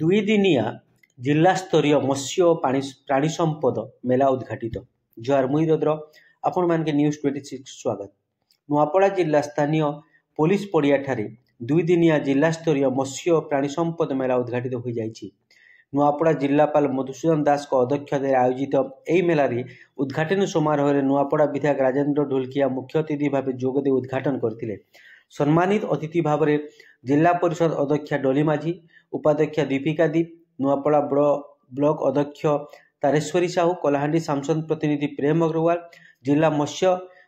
दुई दिनिया जिला स्तरीय मत्स्य और प्राणी संपद मेला उद्घाटित। जोहार मुई रुद्र, आपण मानके न्यूज 26 स्वागत। नुआपड़ा जिला स्थानीय पुलिस पड़िया ठारे दुई दिनिया जिला स्तरीय मत्स्य और प्राणी संपद मेला उद्घाटित हो जाइछि। नुआपड़ा जिलापाल मधुसूदन दास अध्यक्षतार आयोजित यह मेलार उद्घाटन समारोह में नुआपड़ा विधायक राजेन्द्र ढोलकिया मुख्य अतिथि भाव जोगदे उद्घाटन करथिले। सम्मानित अतिथि भाव में जिला परिषद अध्यक्षा डोली माझी, उपाध्यक्षा दीपिका दीप, नुआपड़ा ब्लॉक अध्यक्ष तारेश्वरी साहू, कलाहांडी सांसद प्रतिनिधि प्रेम अग्रवाल, जिला मत्स्य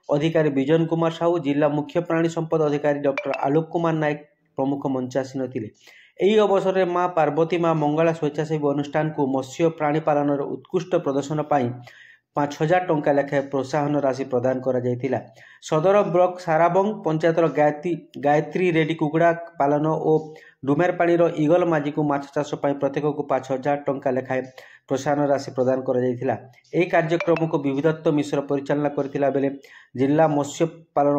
अधिकारी विजन कुमार साहू, जिला मुख्य प्राणी संपद अधिकारी डॉक्टर आलोक कुमार नायक प्रमुख मंचासीन थे। यही अवसर में माँ पार्वती माँ मंगला स्वेच्छासेवी अनुष्ठान को मत्स्य प्राणी पालन उत्कृष्ट प्रदर्शन पर 5,000 टंका लेखाएं प्रोत्साहन राशि प्रदान करा जायतिला। सदर ब्लॉक साराबंग पंचायतर गायत्री रेड्डी कुकुड़ा पालन और डुमेरपाणी ईगल माझी को माछ चाष प्रत्येक को 5,000 टंका लेखाएं प्रोत्साहन राशि प्रदान करा जायतिला। यह कार्यक्रम को विविधत्व मिश्र परिचालना करथिला बेले जिला मत्स्य पालन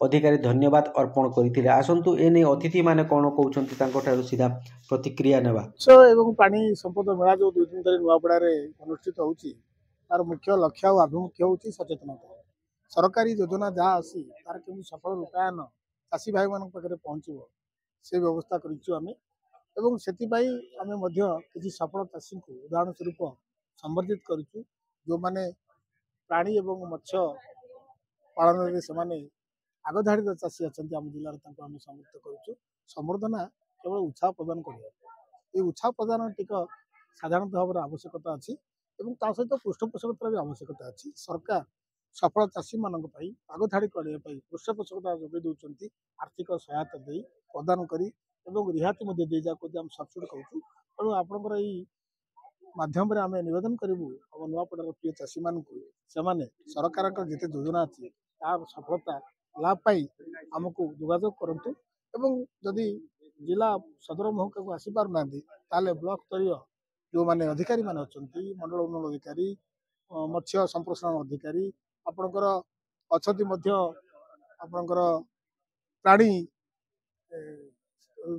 अधिकारी धन्यवाद अर्पण करथिले। आसंतु एने अतिथि माने कोन कहउछन्ति तांको ठारो सीधा प्रतिक्रिया नेबा। एवं पानी संपद मेला जो 2 दिन धरि नुआपड़ा रे अनुष्ठित होउची तार मुख्य लक्ष्य और अभिमुख्य होउची सचेतनता। सरकारी योजना जहाँ आसी तार केमि सफल रूपायन चाषी भाई मान पाखे पहुँचब से व्यवस्था करिछु आमे एवं सेतिबाई आमे मध्य किछि सफल चाषी को उदाहरण स्वरूप संबर्धित करिछु जो माने प्राणी एवं मत्स्य पालन रे से माने आगधाड़ी चाषी अच्छा आम जिले में समर्थ करुँ। संवर्धना केवल उत्साह प्रदान कर उत्साह प्रदान टिक साधारण भाव आवश्यकता अच्छी और सहित पृष्ठपोषकतार भी आवश्यकता अच्छी। सरकार सफल चाषी मान आगधाड़ी करने पृष्ठपोषकता जोगे दौरान आर्थिक सहायता दे प्रदान करी रिहाती दे जाम सब्सिडी कहूँ। तेणु आपंकर माध्यम आम नवेदन करूँ आम नुआपड़ार प्रिय चाषी मान सरकार जिते योजना अच्छी तार सफलता लाभ पाई आमको जोगाजोग करंतु एवं जदि जिला सदर महकुमा को आसी पार नांदी ताले ब्लॉक स्तरीय जो माने अधिकारी माने अछंती मंडल उन्नयन अधिकारी मत्स्य संप्रसारण अधिकारी आपनकर अछंती मध्य आपनकर प्राणी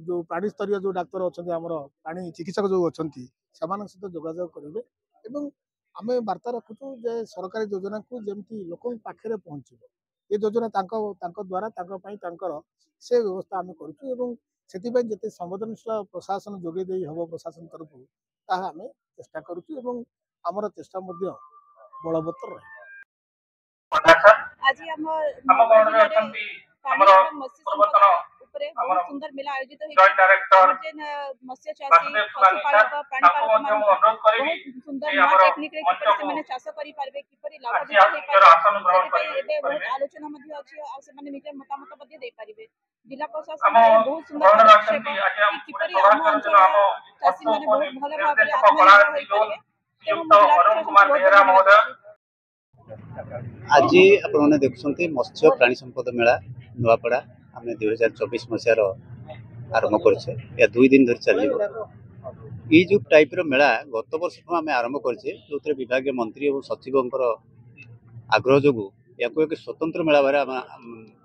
जो प्राणी स्तरीय जो डाक्टर अछंती हमर प्राणी चिकित्सक जो अछंती समान सहित जोगाजोग करिवे एवं आमे वार्ता रखुछु जे सरकारी योजना को जेमती लोक पाखरे पहुंचबो ये योजना द्वारा से व्यवस्था आम करुँ जिते संवेदनशील प्रशासन जोगे दे हम प्रशासन तरफ आम चेष्टा करुँ आमर चेष्टा बलवत्तर बहुत सुंदर मेला आयोजित मत्स्य चाषी पशुपालक प्राणीपालक बहुत सुंदर नया टेक्निक रे किपरि से माने चाष करि पारबे किपरि लाभदायक हे पारबे एबे बहुत आलोचना मध्ये अछि आ से माने निजे मतामत मध्ये दे पारिबे। जिला प्रशासन बहुत सुंदर पदक्षेप कि किपरि हम अंचल चाषी माने बहुत भले भाबरे आत्मनिर्भर होई पारबे तेणु जिला प्रशासन आज आपने देखुंत मत्स्य प्राणी संपद मेला नुआपड़ा आम 2024 मसीहार आरंभ कर 2 दिन धरी चलो। ये जो टाइप मेला गत वर्ष आम आरंभ करे जो विभाग मंत्री और सचिव आग्रह जो या एक स्वतंत्र मेला भाव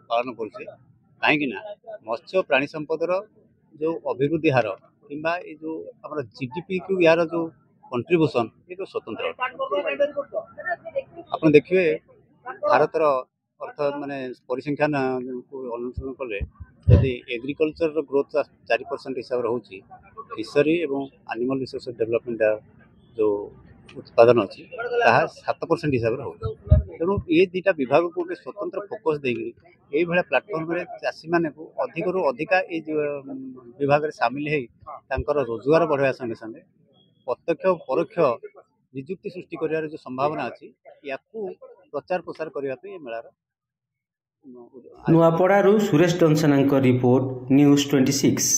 पालन करें कहीं मत्स्य प्राणी संपदर जो अभिवृद्धि हार कि जो आम जीडीपी को यार जो कंट्रीब्यूशन ये तो स्वतंत्र आप देखिए भारतर अर्थ माने परिसंख्यान को अनुसरण कले यदि एग्रीकल्चर ग्रोथ 4% हिसाब से होची फिशरी और एनिमल रिसोर्स डेवलपमेंट जो उत्पादन अच्छी 7% हिसाब से हो। तेणु ये दुटा विभाग को गोटे स्वतंत्र फोकस देगी यही प्लाटफर्म रे चाषी माने को अधिक रु अधिका विभाग सामिल हो रोजगार बढ़ाया संगे संगे प्रत्यक्ष परोक्ष निजुक्ति सृष्टि कर जो संभावना अच्छी या प्रचार प्रसार करने मेलार। नुआपड़ारू सुरेश डंसनांक रिपोर्ट न्यूज 26।